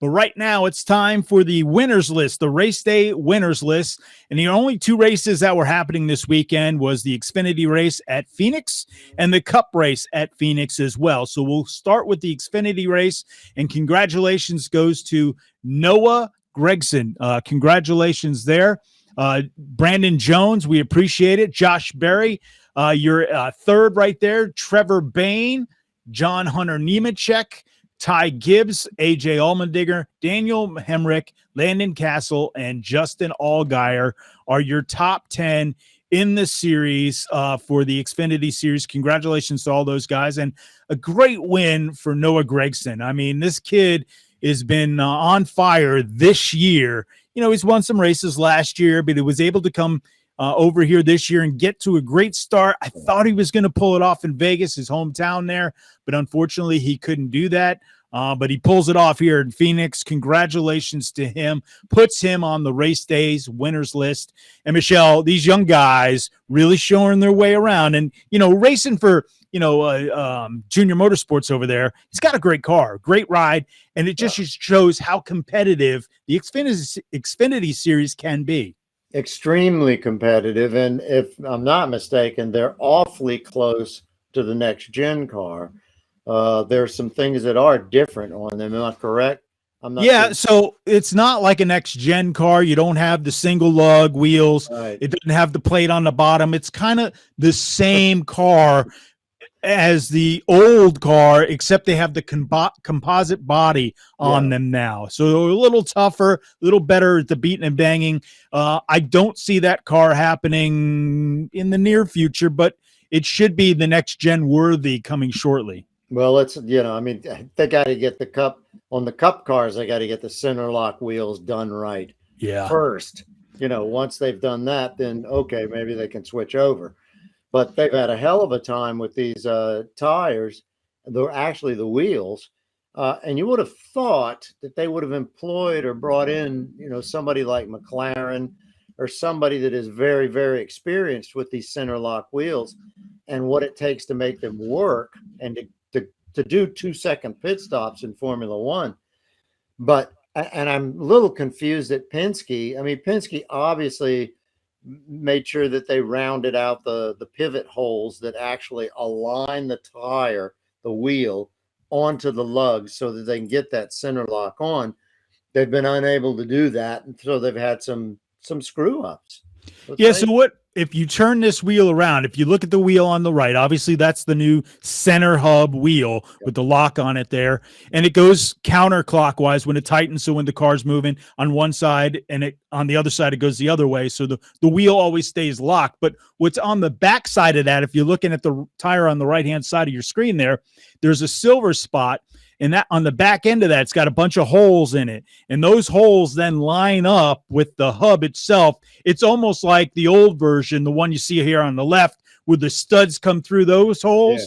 But right now, it's time for the winners list, the race day winners list. And the only two races that were happening this weekend was the Xfinity race at Phoenix and the Cup race at Phoenix as well. So we'll start with the Xfinity race, and congratulations goes to Noah Gragson. Congratulations there. Brandon Jones, we appreciate it. Josh Berry, you're third right there. Trevor Bain, John Hunter Nemechek, Ty Gibbs, AJ Allmendinger, Daniel Hemrick, Landon Castle, and Justin Allgaier are your top 10 in the series for the Xfinity series. Congratulations to all those guys, and a great win for Noah Gragson. I mean, this kid has been on fire this year. You know, he's won some races last year, but he was able to come over here this year and get to a great start. I thought he was going to pull it off in Vegas, his hometown there, but unfortunately he couldn't do that. But he pulls it off here in Phoenix. Congratulations to him. Puts him on the race days winners list. And Michele, these young guys really showing their way around and, you know, racing for, Junior Motorsports over there. He's got a great car, great ride, and it just shows how competitive the Xfinity series can be. Extremely competitive, and if I'm not mistaken, they're awfully close to the next gen car. There's some things that are different on them. Am I correct? I'm not. Yeah, so it's not like a next gen car. You don't have the single lug wheels. Right. It doesn't have the plate on the bottom. It's kind of the same car as the old car, except they have the composite body on them now. So they're a little tougher, a little better at the beating and banging. I don't see that car happening in the near future, but it should be the next gen worthy coming shortly. Well, they got to get the cup on the cup cars. They got to get the center lock wheels done right. Yeah. First, once they've done that, then okay, maybe they can switch over. But they've had a hell of a time with these tires. They're actually the wheels. And you would have thought that they would have employed or brought in, somebody like McLaren or somebody that is very, very experienced with these center lock wheels and what it takes to make them work and to do 2-second pit stops in Formula One. And I'm a little confused at Penske. I mean, Penske obviously made sure that they rounded out the pivot holes that actually align the tire, the wheel, onto the lugs so that they can get that center lock on. They've been unable to do that, and so they've had some screw ups. So what if you turn this wheel around? If you look at the wheel on the right, obviously that's the new center hub wheel with the lock on it there, and it goes counterclockwise when it tightens. So when the car's moving on one side and on the other side, it goes the other way. So the wheel always stays locked. But what's on the back side of that, if you're looking at the tire on the right-hand side of your screen there's a silver spot. And that on the back end of that, it's got a bunch of holes in it. And those holes then line up with the hub itself. It's almost like the old version, the one you see here on the left, where the studs come through those holes. Yeah.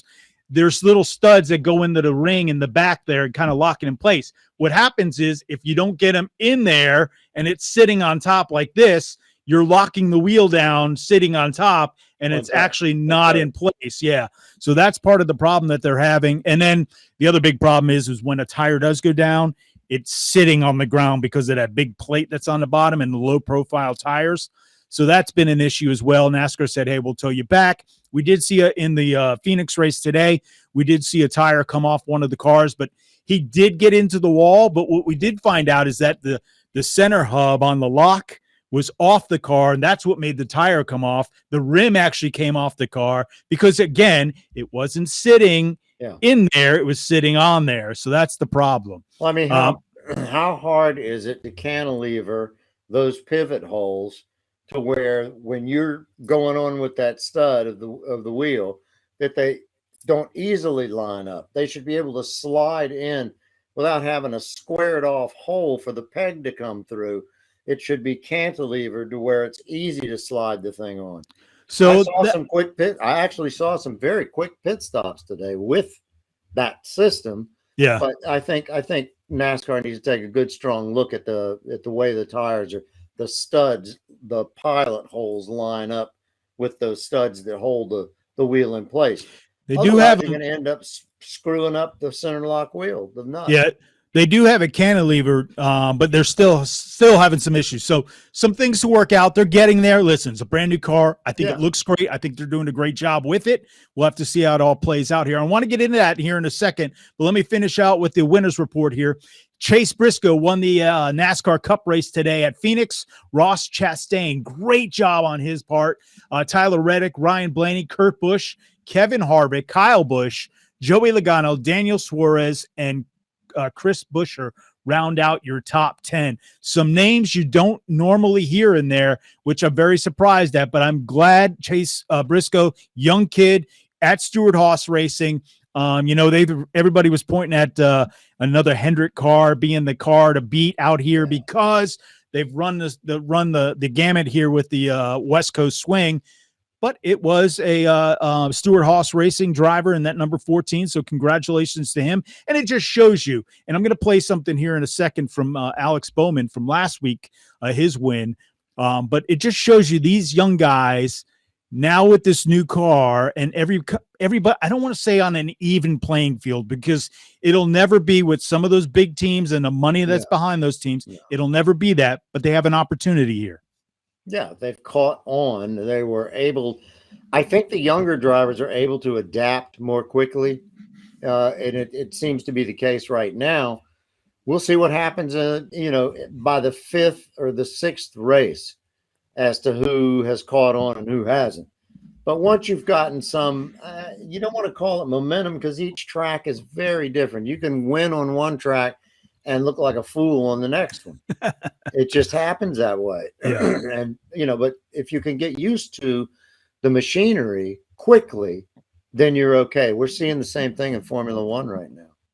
There's little studs that go into the ring in the back there and kind of lock it in place. What happens is if you don't get them in there and it's sitting on top like this, you're locking the wheel down, sitting on top, and it's actually not in place. Yeah. So that's part of the problem that they're having. And then the other big problem is when a tire does go down, it's sitting on the ground because of that big plate that's on the bottom and the low profile tires. So that's been an issue as well. NASCAR said, hey, we'll tow you back. We did see in the Phoenix race today, we did see a tire come off one of the cars, but he did get into the wall. But what we did find out is that the center hub on the lock was off the car, and that's what made the tire come off. The rim actually came off the car because, again, it wasn't sitting in there. It was sitting on there. So that's the problem. Well, I mean, how hard is it to cantilever those pivot holes to where when you're going on with that stud of the wheel that they don't easily line up? They should be able to slide in without having a squared off hole for the peg to come through. It should be cantilevered to where it's easy to slide the thing on. So I actually saw some very quick pit stops today with that system. Yeah. But I think NASCAR needs to take a good strong look at the way the tires are, the studs, the pilot holes line up with those studs that hold the wheel in place. They do have you're going to end up screwing up the center lock wheel, the nut. Yeah. They do have a cantilever, but they're still having some issues. So some things to work out. They're getting there. Listen, it's a brand new car. I think it looks great. I think they're doing a great job with it. We'll have to see how it all plays out here. I want to get into that here in a second, but let me finish out with the winners report here. Chase Briscoe won the NASCAR Cup race today at Phoenix. Ross Chastain, great job on his part. Tyler Reddick, Ryan Blaney, Kurt Busch, Kevin Harvick, Kyle Busch, Joey Logano, Daniel Suarez, and Chris Buescher round out your top 10. Some names you don't normally hear in there, which I'm very surprised at, but I'm glad Chase Briscoe, young kid at Stewart-Haas Racing. Everybody was pointing at another Hendrick car being the car to beat out here because they've run the gamut here with the West Coast swing. But it was a Stewart-Haas Racing driver in that number 14, so congratulations to him. And it just shows you, and I'm going to play something here in a second from Alex Bowman from last week, his win. But it just shows you these young guys now with this new car and everybody, I don't want to say on an even playing field because it'll never be with some of those big teams and the money that's behind those teams. Yeah. It'll never be that, but they have an opportunity here. Yeah, they've caught on. They were able, I think the younger drivers are able to adapt more quickly. And it seems to be the case right now. We'll see what happens, by the 5th or the 6th race as to who has caught on and who hasn't. But once you've gotten some, you don't want to call it momentum because each track is very different. You can win on one track and look like a fool on the next one. It just happens that way. Yeah. And, but if you can get used to the machinery quickly, then you're okay. We're seeing the same thing in Formula One right now.